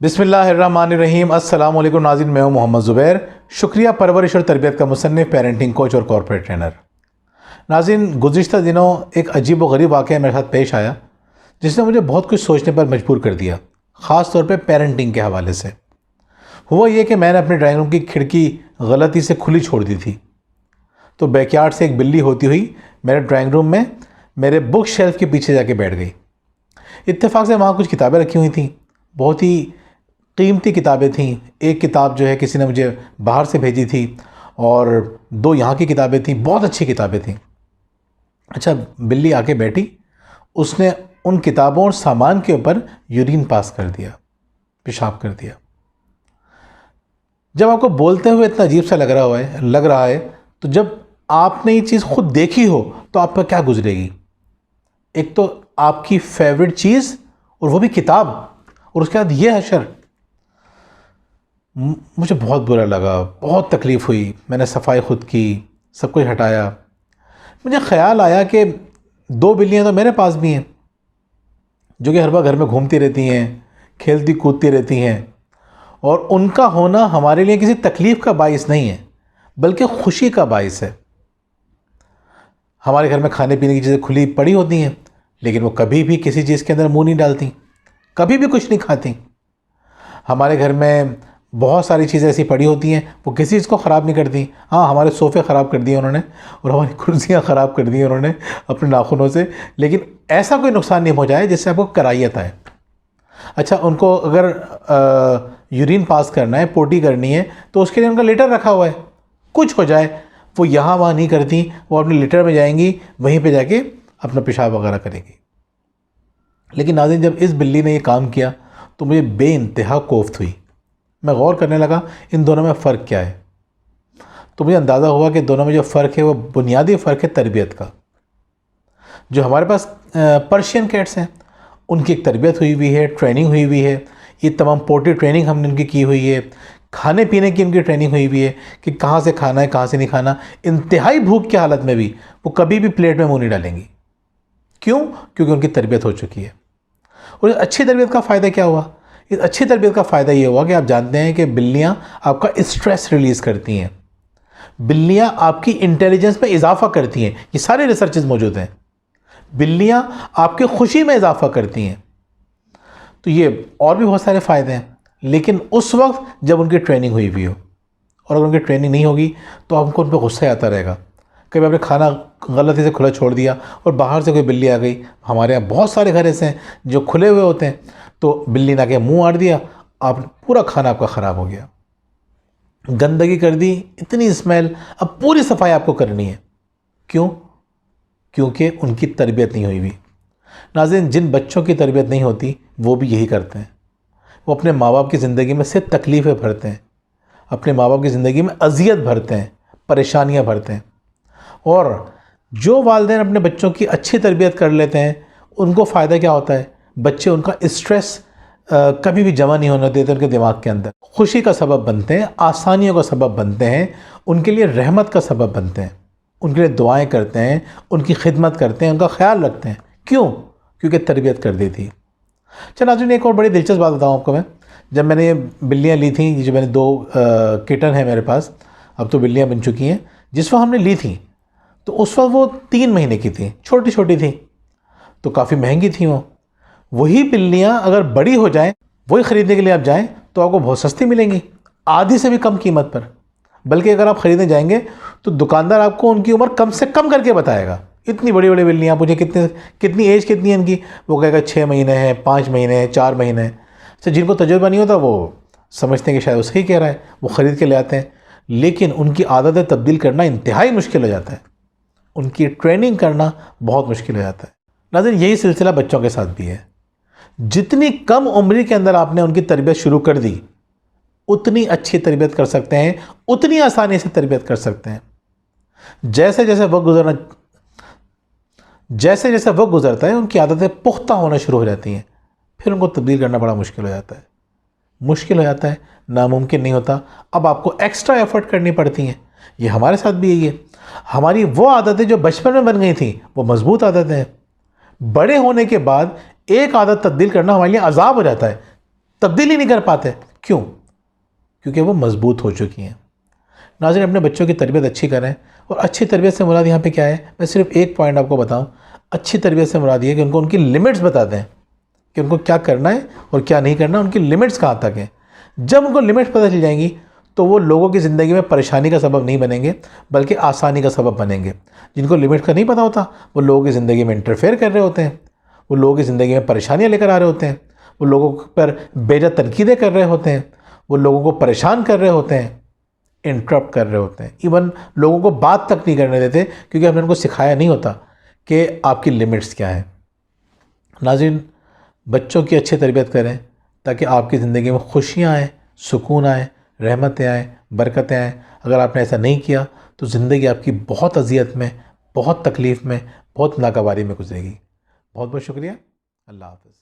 बिस्मिल्लाहिर्रहमानिर्रहीम। अस्सलाम वालेकुम नाज़रीन, मैं हूं मोहम्मद ज़ुबैर, शुक्रिया परवरिश और तरबियत का मुसन्निफ़, पेरेंटिंग कोच और कॉर्पोरेट ट्रेनर। नाज़रीन, गुज़िश्ता दिनों एक अजीब व गरीब वाक़या मेरे साथ पेश आया जिसने मुझे बहुत कुछ सोचने पर मजबूर कर दिया, ख़ास तौर पे पेरेंटिंग के हवाले से। हुआ ये कि मैंने अपने ड्राइंग रूम की खिड़की गलती से खुली छोड़ दी थी, तो बैकयार्ड से एक बिल्ली होती हुई मेरे ड्राइंग रूम में मेरे बुक शेल्फ के पीछे जाके बैठ गई। इत्तेफाक से वहाँ कुछ किताबें रखी हुई थीं, बहुत ही कीमती किताबें थीं। एक किताब जो है किसी ने मुझे बाहर से भेजी थी और दो यहाँ की किताबें थीं, बहुत अच्छी किताबें थीं। अच्छा, बिल्ली आके बैठी, उसने उन किताबों और सामान के ऊपर यूरिन पास कर दिया, पेशाब कर दिया। जब आपको बोलते हुए इतना अजीब सा लग रहा है तो जब आपने ये चीज़ खुद देखी हो तो आप पर क्या गुजरेगी। एक तो आपकी फेवरेट चीज़ और वो भी किताब, और उसके बाद ये हशर। मुझे बहुत बुरा लगा, बहुत तकलीफ़ हुई। मैंने सफाई खुद की, सब कुछ हटाया। मुझे ख्याल आया कि दो बिल्लियाँ तो मेरे पास भी हैं जो कि हर बार घर में घूमती रहती हैं, खेलती कूदती रहती हैं, और उनका होना हमारे लिए किसी तकलीफ़ का बाइस नहीं है बल्कि खुशी का बाइस है। हमारे घर में खाने पीने की चीज़ें खुली पड़ी होती हैं, लेकिन वो कभी भी किसी चीज़ के अंदर मुंह नहीं डालती, कभी भी कुछ नहीं खाती। हमारे घर में बहुत सारी चीज़ें ऐसी पड़ी होती हैं, वो किसी चीज़ को ख़राब नहीं करती। हाँ, हमारे सोफ़े ख़राब कर दिए उन्होंने और हमारी कुर्सियाँ ख़राब कर दी उन्होंने अपने नाखूनों से, लेकिन ऐसा कोई नुकसान नहीं पहुँचाया जिससे आपको कराहियत आए। अच्छा, उनको अगर यूरिन पास करना है, पोटी करनी है, तो उसके लिए उनका लीटर रखा हुआ है। कुछ हो जाए वो यहाँ वहाँ नहीं करती, वो अपने लीटर में जाएंगी, वहीं पे जाके अपना पेशाब वगैरह करेंगी। लेकिन नाज़रीन, जब इस बिल्ली ने ये काम किया तो मुझे बेइंतहा कोफ्त हुई। मैं गौर करने लगा इन दोनों में फ़र्क क्या है। तो मुझे अंदाज़ा हुआ कि दोनों में जो फ़र्क है वो बुनियादी फ़र्क है तरबियत का। जो हमारे पास पर्शियन कैट्स हैं, उनकी एक तरबियत हुई हुई है, ट्रेनिंग हुई हुई है। ये तमाम पोटी ट्रेनिंग हमने उनकी की हुई है, खाने पीने की उनकी ट्रेनिंग हुई हुई है कि कहाँ से खाना है, कहाँ से नहीं खाना। इंतहाई भूख की हालत में भी वो कभी भी प्लेट में मुँह नहीं डालेंगी। क्यों? क्योंकि उनकी तरबियत हो चुकी है। और इस अच्छी तरबियत का फ़ायदा क्या हुआ? इस अच्छी तरबियत का फ़ायदा ये हुआ कि आप जानते हैं कि बिल्लियाँ आपका स्ट्रेस रिलीज़ करती हैं, बिल्लियाँ आपकी इंटेलिजेंस में इजाफा करती हैं। ये सारे रिसर्चेस मौजूद हैं। बिल्लियाँ आपकी खुशी में इजाफा करती हैं। तो ये और भी बहुत सारे फ़ायदे हैं, लेकिन उस वक्त जब उनकी ट्रेनिंग हुई हुई हो। और अगर उनकी ट्रेनिंग नहीं होगी तो आपको उन पर गुस्सा आता रहेगा। कभी आपने खाना गलती से खुला छोड़ दिया और बाहर से कोई बिल्ली आ गई। हमारे यहाँ बहुत सारे घर ऐसे हैं जो खुले हुए होते हैं, तो बिल्ली ने आके मुंह आड़ दिया, आप पूरा खाना आपका ख़राब हो गया, गंदगी कर दी, इतनी स्मेल। अब पूरी सफाई आपको करनी है। क्यों? क्योंकि उनकी तरबियत नहीं हुई हुई। नाज़रीन, जिन बच्चों की तरबियत नहीं होती वो भी यही करते हैं। वो अपने माँ बाप की ज़िंदगी में सिर्फ तकलीफ़ें भरते हैं, अपने माँ बाप की ज़िंदगी में अजियत भरते हैं, परेशानियाँ भरते हैं। और जो वालिदैन अपने बच्चों की अच्छी तरबियत कर लेते हैं, उनको फ़ायदा क्या होता है? बच्चे उनका स्ट्रेस कभी भी जमा नहीं होने देते उनके दिमाग के अंदर। खुशी का सबब बनते हैं, आसानियों का सबब बनते हैं, उनके लिए रहमत का सबब बनते हैं, उनके लिए दुआएं करते हैं, उनकी खिदमत करते हैं, उनका ख्याल रखते हैं। क्यों? क्योंकि तरबियत कर दी थी। चलो नाज़रीन, एक और बड़ी दिलचस्प बात बताऊँ आपको मैं। जब मैंने ये बिल्लियाँ ली थी, जो मैंने दो किटन है मेरे पास, अब तो बिल्लियाँ बन चुकी हैं, जिस वक्त हमने ली थी तो उस वक्त वो 3 महीने की थी, छोटी छोटी थी, तो काफ़ी महंगी थी वो। वही बिल्लियाँ अगर बड़ी हो जाएं, वही ख़रीदने के लिए आप जाएं तो आपको बहुत सस्ती मिलेंगी, आधी से भी कम कीमत पर। बल्कि अगर आप ख़रीदने जाएंगे तो दुकानदार आपको उनकी उम्र कम से कम करके बताएगा। इतनी बड़ी बड़ी बिल्लियाँ, मुझे कितनी एज कितनी है इनकी, वो कहेगा 6 महीने है, 5 महीने है, 4 महीने है। तो जिनको तजुर्बा नहीं होता वो समझते हैं कि शायद वो सही कह रहा है, वो ख़रीद के ले आते हैं। लेकिन उनकी आदतें तब्दील करना इंतहाई मुश्किल हो जाता है, उनकी ट्रेनिंग करना बहुत मुश्किल हो जाता है। नाज़रीन, यही सिलसिला बच्चों के साथ भी है। जितनी कम उम्र के अंदर आपने उनकी तरबियत शुरू कर दी, उतनी अच्छी तरबियत कर सकते हैं, उतनी आसानी से तरबियत कर सकते हैं। जैसे जैसे वक्त गुजरता है, उनकी आदतें पुख्ता होना शुरू हो जाती हैं, फिर उनको तब्दील करना बड़ा मुश्किल हो जाता है, नामुमकिन नहीं होता। अब आपको एक्स्ट्रा एफर्ट करनी पड़ती हैं। ये हमारे साथ भी यही है। हमारी वो आदतें जो बचपन में बन गई थी वो मजबूत आदतें हैं, बड़े होने के बाद एक आदत तब्दील करना हमारे लिए अजाब हो जाता है। तब्दील ही नहीं कर पाते। क्यों? क्योंकि वो मजबूत हो चुकी हैं। नाज़रीन, अपने बच्चों की तरबियत अच्छी करें। और अच्छी तरबियत से मुराद यहाँ पे क्या है, मैं सिर्फ एक पॉइंट आपको बताऊँ। अच्छी तरबियत से मुराद ये है कि उनको उनकी लिमिट्स बता दें कि उनको क्या करना है और क्या नहीं करना, उनकी लिमिट्स कहाँ तक हैं। जब उनको लिमिट्स पता चल जाएंगी तो वो लोगों की ज़िंदगी में परेशानी का सबब नहीं बनेंगे, बल्कि आसानी का सबब बनेंगे। जिनको लिमिट्स का नहीं पता होता वो लोगों की ज़िंदगी में इंटरफेयर कर रहे होते हैं, वो लोगों की ज़िंदगी में परेशानियाँ लेकर आ रहे होते हैं, वो लोगों पर बेजा तनकीदें कर रहे होते हैं, वो लोगों को परेशान कर रहे होते हैं, इंटरप्ट कर रहे होते हैं, इवन लोगों को बात तक नहीं करने देते, क्योंकि हमने उनको सिखाया नहीं होता कि आपकी लिमिट्स क्या हैं। नाज़रीन, बच्चों की अच्छी तरबियत करें ताकि आपकी ज़िंदगी में खुशियाँ आएँ, सुकून आए, रहमतें आएँ, बरकतें आएँ। अगर आपने ऐसा नहीं किया तो ज़िंदगी आपकी बहुत अज़ियत में, बहुत तकलीफ़ में, बहुत नागवारी में गुजरेगी। बहुत बहुत शुक्रिया। अल्लाह हाफ़िज़।